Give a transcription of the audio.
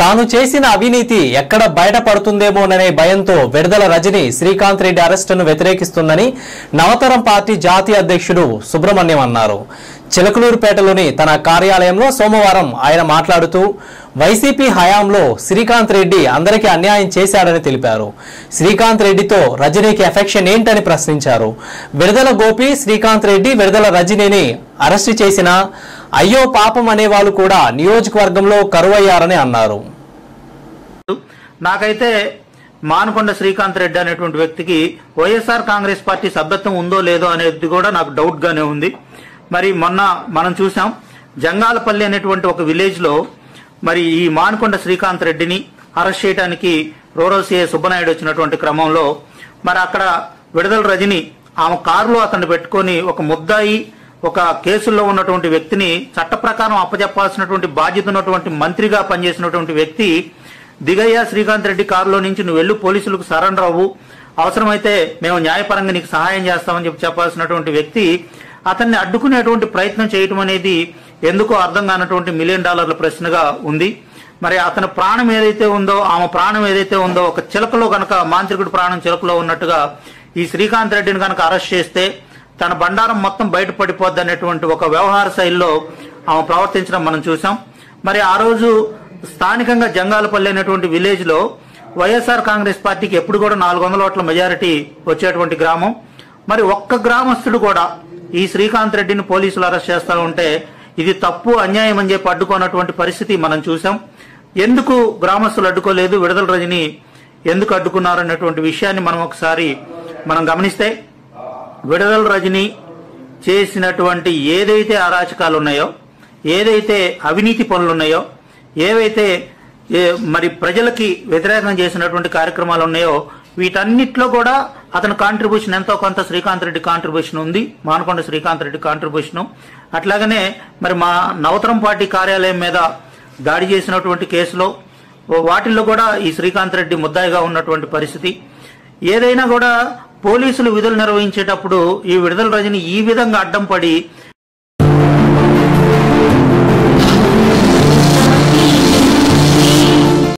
తాను చేసిన అవినీతి ఎక్కడ బయటపడుతుందేమోననే భయంతో విడుదల రజని శ్రీకాంత్ రెడ్డి అరెస్టును వ్యతిరేకిస్తుందని నవతరం పార్టీ జాతీయ అధ్యక్షుడు సుబ్రహ్మణ్యం అన్నారు. చిలకలూరుపేటలోని తన కార్యాలయంలో సోమవారం ఆయన మాట్లాడుతూ వైసీపీ హయాంలో శ్రీకాంత్ రెడ్డి అందరికీ అన్యాయం చేశాడని తెలిపారు. శ్రీకాంత్ రెడ్డితో రజనీకి ఎఫెక్షన్ ఏంటని ప్రశ్నించారు. విడుదల గోపి, శ్రీకాంత్ రెడ్డి, విడుదల రజనీని అరెస్టు చేసిన అయ్యో పాపం అనేవాళ్ళు కూడా నియోజకవర్గంలో కరువయ్యారని అన్నారు. నాకైతే మానకొండ శ్రీకాంత్ రెడ్డి అనేటువంటి వ్యక్తికి వైఎస్ఆర్ కాంగ్రెస్ పార్టీ సభ్యత్వం ఉందో లేదో అనేది కూడా నాకు డౌట్ గానే ఉంది. మరి మొన్న మనం చూసాం జంగాలపల్లి అనేటువంటి ఒక విలేజ్ లో మరి ఈ మానకొండ శ్రీకాంత్ రెడ్డిని అరెస్ట్ చేయడానికి రూరల్ సిఐ సుబ్బనాయుడు వచ్చినటువంటి క్రమంలో మరి అక్కడ విడుదల రజని ఆమె కారులో అతన్ని పెట్టుకొని ఒక ముద్దాయి, ఒక కేసుల్లో ఉన్నటువంటి వ్యక్తిని చట్ట ప్రకారం అప్పచెప్పాల్సినటువంటి బాధ్యత ఉన్నటువంటి మంత్రిగా పనిచేసినటువంటి వ్యక్తి దిగయ్య శ్రీకాంత్ రెడ్డి కారులో నుంచి నువ్వు వెళ్ళు, పోలీసులకు సరెండర్ అవ్వు, అవసరమైతే మేము న్యాయపరంగా నీకు సహాయం చేస్తామని చెప్పాల్సినటువంటి వ్యక్తి అతన్ని అడ్డుకునేటువంటి ప్రయత్నం చేయటం అనేది ఎందుకో అర్థం కానటువంటి $1 మిలియన్ ప్రశ్నగా ఉంది. మరి అతని ప్రాణం ఏదైతే ఉందో, ఆమె ప్రాణం ఏదైతే ఉందో, ఒక చిలకలో గనక మాంత్రికుడి ప్రాణం చిలకలో ఉన్నట్టుగా ఈ శ్రీకాంత్ రెడ్డిని కనుక అరెస్ట్ చేస్తే తన బండారం మొత్తం బయటపడిపోద్ది అనేటువంటి ఒక వ్యవహార శైలిలో ఆమె ప్రవర్తించడం మనం చూసాం. మరి ఆ రోజు స్థానికంగా జంగాలపల్లి అనేటువంటి విలేజ్ లో వైఎస్ఆర్ కాంగ్రెస్ పార్టీకి ఎప్పుడు కూడా 400 ఓట్ల మెజారిటీ వచ్చేటువంటి గ్రామం. మరి ఒక్క గ్రామస్తుడు కూడా ఈ శ్రీకాంత్ రెడ్డిని పోలీసులు అరెస్ట్ చేస్తా ఉంటే ఇది తప్పు, అన్యాయం అని చెప్పి అడ్డుకున్నటువంటి పరిస్థితి మనం చూసాం. ఎందుకు గ్రామస్తులు అడ్డుకోలేదు, విడుదల రజని ఎందుకు అడ్డుకున్నారు అన్నటువంటి విషయాన్ని మనం ఒకసారి గమనిస్తే విడుదల రజని చేసినటువంటి ఏదైతే అరాచకాలు ఉన్నాయో, ఏదైతే అవినీతి పనులు ఉన్నాయో, ఏవైతే మరి ప్రజలకి వ్యతిరేకం చేసినటువంటి కార్యక్రమాలు ఉన్నాయో వీటన్నిటిలో కూడా అతని కాంట్రిబ్యూషన్ ఎంతో కొంత శ్రీకాంత్ రెడ్డి కాంట్రిబ్యూషన్ ఉంది, మానకొండ శ్రీకాంత్ రెడ్డి కాంట్రిబ్యూషన్. అట్లాగనే మరి మా నవతరం పార్టీ కార్యాలయం మీద దాడి చేసినటువంటి కేసులో వాటిల్లో కూడా ఈ శ్రీకాంత్ రెడ్డి ముద్దాయిగా ఉన్నటువంటి పరిస్థితి. ఏదైనా కూడా పోలీసులు విధులు నిర్వహించేటప్పుడు ఈ విడుదల రజని ఈ విధంగా అడ్డం పడి